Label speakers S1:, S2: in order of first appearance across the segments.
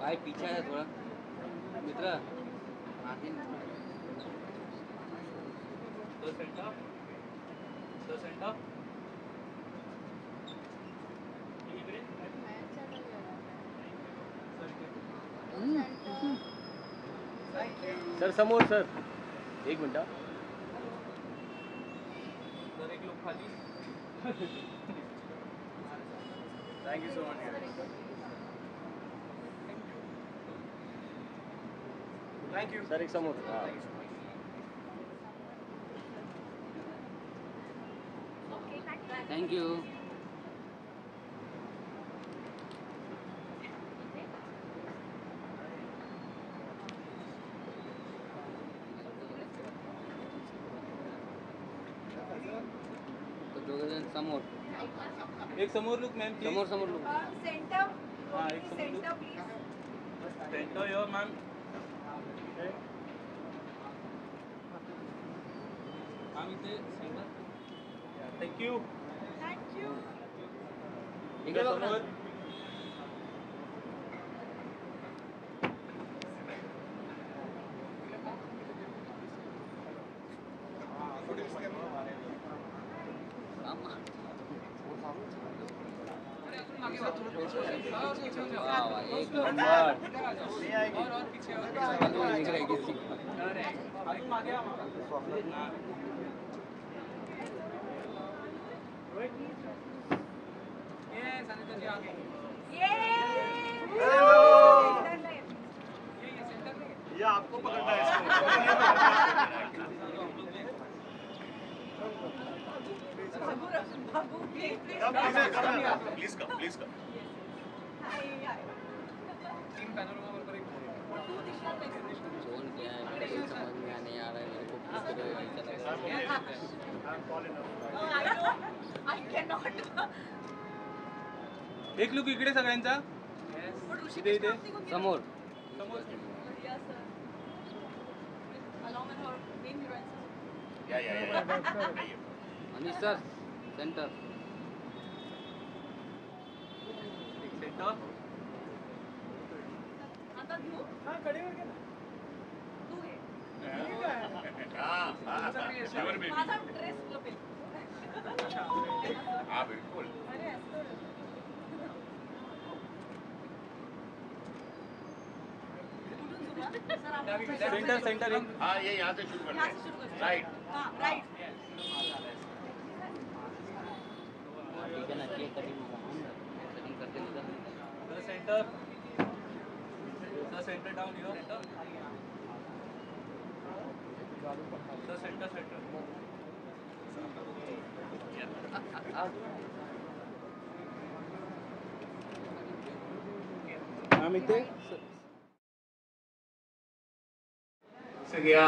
S1: भाई पीछे है थोड़ा मित्र
S2: दो सेंटर
S3: सर समोर सर एक मिनट
S2: सर एक लोग खाली
S3: thank you so much thank you sir एक समोर
S1: थैंक यू समोर
S2: एक समोर लुक मैम
S1: समोर लुक
S4: सेंटर
S2: हाँ एक समोर look centre your ma'am ma'am इथे सेंटर थैंक यू
S1: इकडे बघ ना एक नंबर
S3: ये आपको पकड़ना है प्लीज कम
S2: तीन पैनल में पर एक
S1: जोन क्या है समझ में आने आ रहा है मेरे को
S2: एक लुक इकडे सगळ्यांचा इथे इथे
S1: समोर अनिश सर सेंटर
S3: बिल्कुल
S2: सेंटर एक
S3: हाँ ये यहाँ से शुरू करते हैं राइट
S1: ठीक है ना चेक करेंगे सेटिंग करते हैं
S2: सेंटर डाउन हियर सेंटर
S5: इथे सगळ्या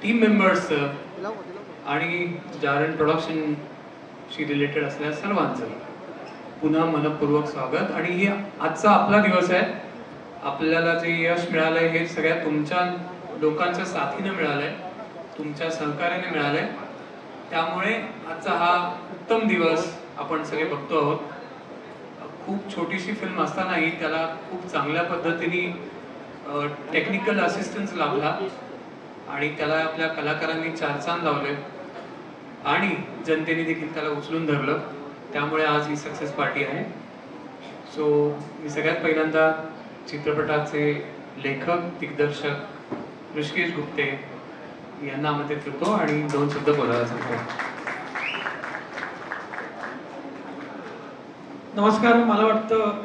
S5: टीम मेंबर्स आणि जारण प्रोडक्शनशी रिलेटेड असलेल्या सर्वांचं पुन्हा मनपूर्वक स्वागत. आणि हे आजचा आपला दिवस आहे. आपल्याला जे यश मिळालंय हे सगळ्या तुमच्या लोकांच्या साथीने मिळालंय, तुमच्या सहकार्याने मिळालंय. त्यामुळे आजचा हा उत्तम दिवस आपण सगळे बघतो आहोत. खूप छोटीशी फिल्म असतानाही त्याला खूप चांगल्या पद्धतीने टेक्निकल असिस्टन्स लाभला आणि त्याला आपल्या कलाकारांनी चार चांद लावले आणि जनतेने देखील त्याला उचलून धरलं. त्यामुळे आज ही सक्सेस पार्टी आहे. सो मी सगळ्यात पहिल्यांदा चित्रपटाचे लेखक दिग्दर्शक ऋषिकेश गुप्ते यांना आमंत्रित करतो आणि दोन शब्द बोलायला सांगतो.
S6: नमस्कार. मला वाटतं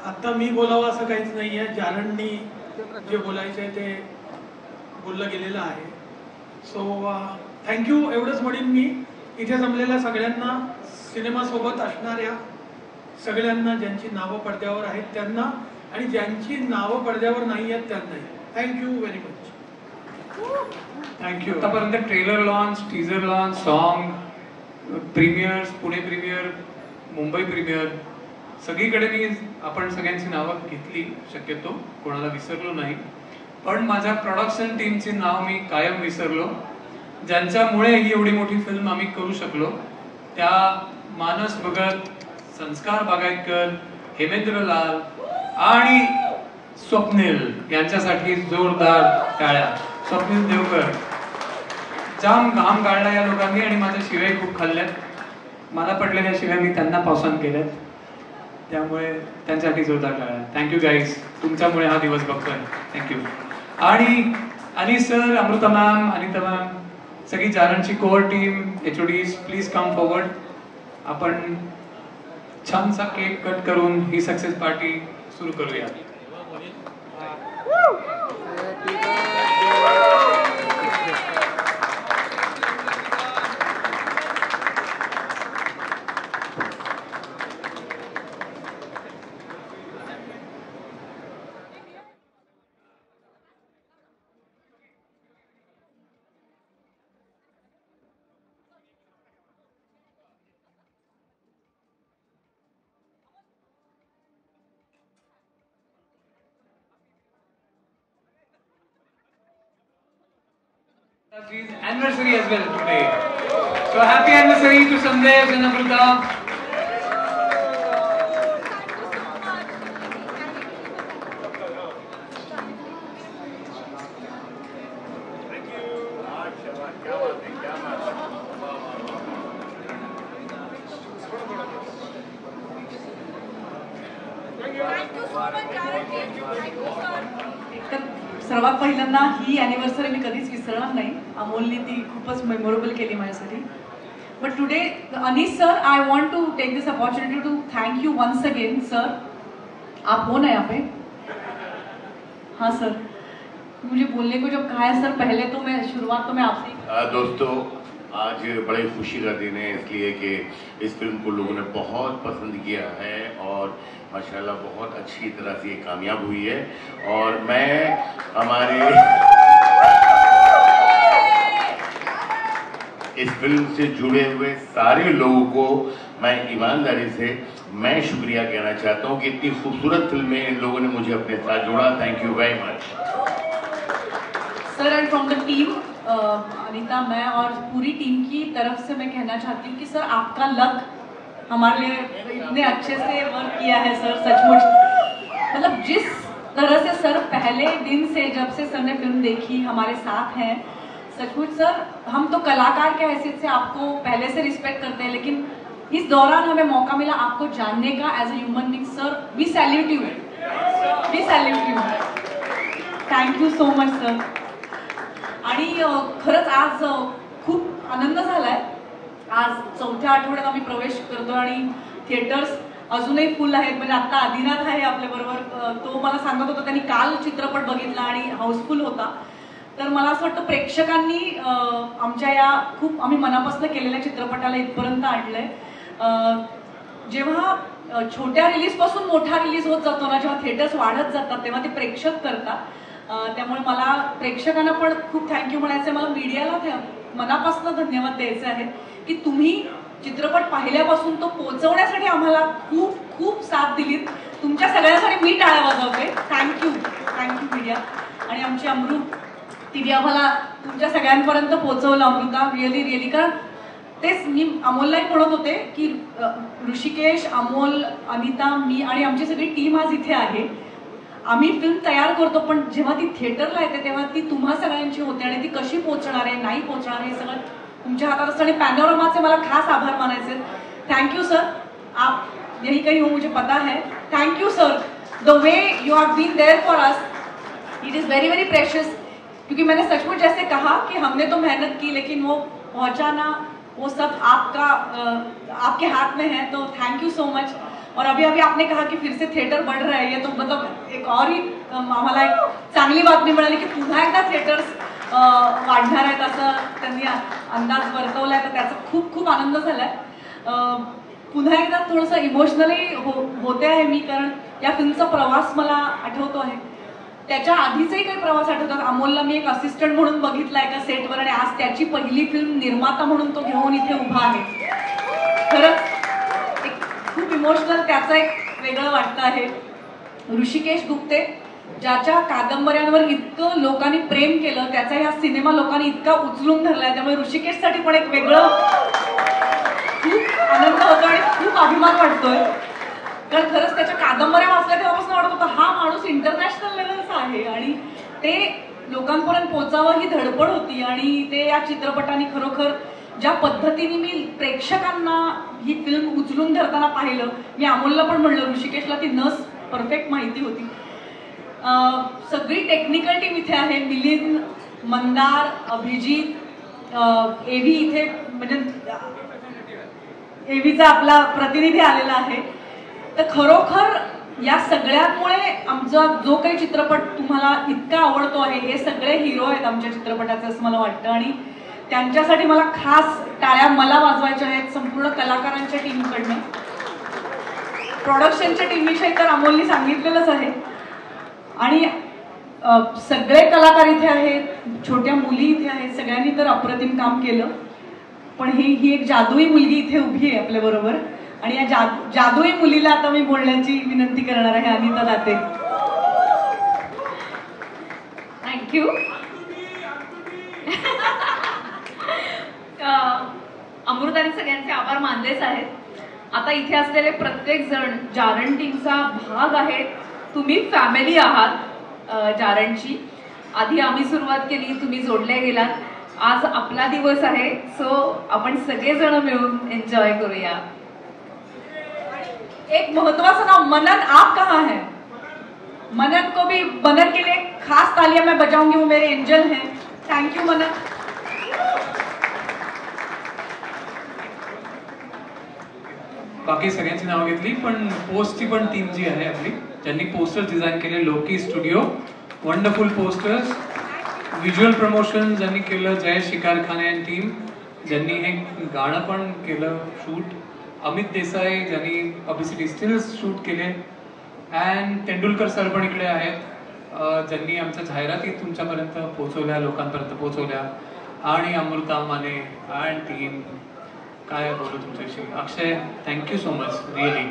S6: आता मी बोलावं असं काहीच नाही आहे. जारणनी जे बोलायचं आहे ते बोललं गेलेलं आहे. सो थँक्यू एवढंच म्हणेन मी. इथे जमलेल्या सगळ्यांना, सिनेमासोबत असणाऱ्या सगळ्यांना, ज्यांची नावं पडद्यावर आहेत त्यांना आणि ज्यांची नावं पडद्यावर नाही आहेत त्यांनाही थँक्यू व्हेरी मच.
S5: थँक्यू. आतापर्यंत trailer launch, teaser launch, song, premieres, Pune premiere, Mumbai premiere, सगळीकडे मी आपण सगळ्यांची नावं घेतली, शक्यतो कोणाला विसरलो नाही. पण माझ्या प्रोडक्शन टीमचे नाव मी कायम विसरलो, ज्यांच्यामुळे ही एवढी मोठी फिल्म आम्ही करू शकलो. त्या मानस भगत, संस्कार बागायतकर, हेमेंद्रलाल आणि स्वप्नील यांच्यासाठी जोरदार टाळ्या. स्वप्नील देवकर, जाम घाम गाळला या लोकांनी आणि माझ्या शिव्या खूप खाल्ल्यात. मला पडलेल्या शिव्या मी त्यांना पावसान केल्यात, त्यामुळे त्यांच्यासाठी जोरदार टाळ्या. थँक्यू गाईज, तुमच्यामुळे हा दिवस बघतोय. थँक्यू. आणि Anil sir, Amruta ma'am, Anita ma'am, सगळी जारणची core team, HODs, please come forward. आपण छानसा केक कट करून ही सक्सेस पार्टी सुरू करूया. Anniversary as well today. So happy anniversary to Sandesh and Amrita.
S4: सर्वात पहिल्यांदा ही ॲनिव्हर्सरी मी कधीच विसरणार नाही. अमोलने ती खूपच मेमोरेबल केली माझ्यासाठी. But today Anees sir, I want to take this opportunity to thank you once again. Sir आप हो ना यहाँ पे? हाँ सर, मुझे बोलने को जब कहा है सर, पहले तो मैं शुरुआत तो मैं आपसे.
S7: दोस्तों, आज बड़ी खुशी का दिन है इसलिए कि इस फिल्म को लोगों ने बहुत पसंद किया है और माशाल्लाह बहुत अच्छी तरह से ये कामयाब हुई है. और मैं हमारे इस फिल्म से जुड़े हुए सारे लोगों को मैं ईमानदारी से मैं शुक्रिया कहना चाहता हूँ कि इतनी खूबसूरत फिल्म में इन लोगों ने मुझे अपने साथ जोड़ा. Thank you very much
S4: sir. End from the team, Anita, मैं और पूरी टीम की तरफ से मैं कहना चाहती हूँ कि सर आपका लक हमारे लिए इतने अच्छे से वर्क किया है सर. सचमुच मतलब जिस तरह से सर पहले दिन से जब से सर ने फिल्म देखी हमारे साथ हैं, सचमुच सर हम तो कलाकार के हैसियत से आपको पहले से रिस्पेक्ट करते हैं, लेकिन इस दौरान हमें मौका मिला आपको जानने का as a human being. Sir we salute you, we salute you. Thank you so much sir. आणि खरंच आज खूप आनंद झालाय. आज 4थ्या आठवड्यात आम्ही प्रवेश करतो आणि थिएटर्स अजूनही फुल आहेत. म्हणजे आता आदिनाथ आहे आपल्याबरोबर, तो मला सांगत होता त्यांनी काल चित्रपट बघितला आणि हाऊसफुल होता. तर मला असं वाटतं प्रेक्षकांनी आमच्या या खूप आम्ही मनापासून केलेल्या चित्रपटाला इथपर्यंत आणलंय. जेव्हा छोट्या रिलीजपासून मोठा रिलीज होत जातो ना, जेव्हा थिएटर्स वाढत जातात तेव्हा ते प्रेक्षक करतात. त्यामुळे मला प्रेक्षकांना पण खूप थँक्यू म्हणायचं आहे. मला मीडियाला मनापासून धन्यवाद द्यायचे आहेत की तुम्ही चित्रपट पाहिल्यापासून तो पोहोचवण्यासाठी आम्हाला खूप खूप साथ दिलीत. तुमच्या सगळ्यांसाठी मी टाळ्या वाजवते. Thank you, thank you media. आणि आमची अमृत, तिने आम्हाला तुमच्या सगळ्यांपर्यंत पोहोचवलं. Amruta, really really. कारण तेच मी अमोललाही म्हणत होते की ऋषिकेश, अमोल, अनिता, मी आणि आमची सगळी टीम आज इथे आहे. आम्ही फिल्म तयार करतो, पण जेव्हा ती थिएटरला येते तेव्हा ती तुम्हा सगळ्यांची होते आणि ती कशी पोहोचणार आहे, नाही पोहोचणार आहे, हे सगळं तुमच्या हातात असतं. आणि पॅनोरमाचे मला खास आभार मानायचे. थँक्यू सर, आप यही कहीं हो मुझे पता है. Thank you sir, the way you have been there for us, it is very very precious. क्योंकि मैंने सचमुच जैसे कहा कि हमने तो मेहनत की, लेकिन वो पहुंचाना वो सब आपके हाथ में है. तो थैंक यू सो मच. और अभी अभी आपने कहा कि फिर से थिएटर बढ़ रहे हैं, ये तो मतलब एक और ही आम्हाला एक चांगली बातमी मिळाली की पुन्हा एकदा थिएटर्स वाढणार आहेत असं त्यांनी अंदाज वर्तवलाय. तर त्याचा खूप खूप आनंद झालाय. पुन्हा एकदा थोडंसं इमोशनली होते आहे मी, कारण या फिल्मचा प्रवास मला आठवतो आहे. त्याच्या आधीचाही काही प्रवास आठवतात. अमोलला मी एक असिस्टंट म्हणून बघितला एका सेटवर आणि आज त्याची पहिली फिल्म निर्माता म्हणून तो घेऊन इथे उभा आहे. खरंच खूप इमोशनल त्याचा एक वेगळं वाटतं आहे. ऋषिकेश गुप्ते, ज्याच्या कादंबऱ्यांवर इतकं लोकांनी प्रेम केलं, त्याचा ह्या सिनेमा लोकांनी इतका उचलून धरलाय. त्यामुळे ऋषिकेशसाठी पण एक वेगळं खूप आनंद होतो आणि खूप अभिमान वाटतोय. कारण खरंच त्याच्या कादंबऱ्या वाचल्या तेव्हापासून वाटत होतं हा माणूस इंटरनॅशनल लेवलचा आहे आणि ते लोकांपर्यंत पोहोचावं ही धडपड होती. आणि ते या चित्रपटाने खरोखर ज्या पद्धतीने मी प्रेक्षकांना ही फिल्म उचलून धरताना पाहिलं, मी अमोलला पण म्हणलं, ऋषिकेशला ती नस परफेक्ट माहिती होती. सगळी टेक्निकल टीम इथे आहे, मिलिंद, मंदार, अभिजित, एव्ही इथे, म्हणजे एव्हीचा आपला प्रतिनिधी आलेला आहे. तर खरोखर या सगळ्यांमुळे आमचा जो काही चित्रपट तुम्हाला इतका आवडतो आहे, हे सगळे हिरो आहेत आमच्या चित्रपटाचे असं मला वाटतं. आणि त्यांच्यासाठी मला खास टाळ्या मला वाजवायच्या आहेत संपूर्ण कलाकारांच्या टीमकडनं. प्रोडक्शनच्या टीमविषयी तर अमोलनी सांगितलेलंच आहे. आणि सगळे कलाकार इथे आहेत, छोट्या मुली इथे आहेत, सगळ्यांनी तर अप्रतिम काम केलं. पण ही एक जादुई मुलगी इथे उभी आहे आपल्या बरोबर, आणि या जादुई मुलीला आता मी बोलण्याची विनंती करणार आहे. अनिता दाते.
S8: थँक्यू. अमृताने सगळ्यांचे आभार मानलेच आहेत. आता इथे असलेले प्रत्येक जण जारण टीमचा भाग आहेत. तुम्ही फॅमिली आहात जारणची. आधी आम्ही सुरुवात केली, तुम्ही जोडले गेलात. आज आपला दिवस आहे, सो आपण सगळेजण मिळून एन्जॉय करूया.
S4: एक महत्वाचं नाव, मनन आप कहाँ है? मनन को भी, मनन के लिए खास तालियां मैं बजाऊंगी, वो मेरे एंजल हैं. थैंक यू मनन.
S5: बाकी सगळ्यांची नावं घेतली, पण पोस्टची पण टीम जी आहे आपली, ज्यांनी पोस्टर्स डिझाईन केले, लोकी studio, wonderful posters. Visual promotion ज्यांनी केलं, जय शिकारखाने अँड टीम, ज्यांनी हे गाणं पण केलं शूट. अमित देसाई ज्यांनी पब्लिसिटी स्टिल्स शूट केले. अँड तेंडुलकर सर पण इकडे आहेत, ज्यांनी आमच्या जाहिराती तुमच्यापर्यंत पोहोचवल्या, लोकांपर्यंत पोहोचवल्या. आणि अमृता माने अँड टीम, काय बोलू तुमच्याशी. अक्षय, थँक्यू सो मच रिअली.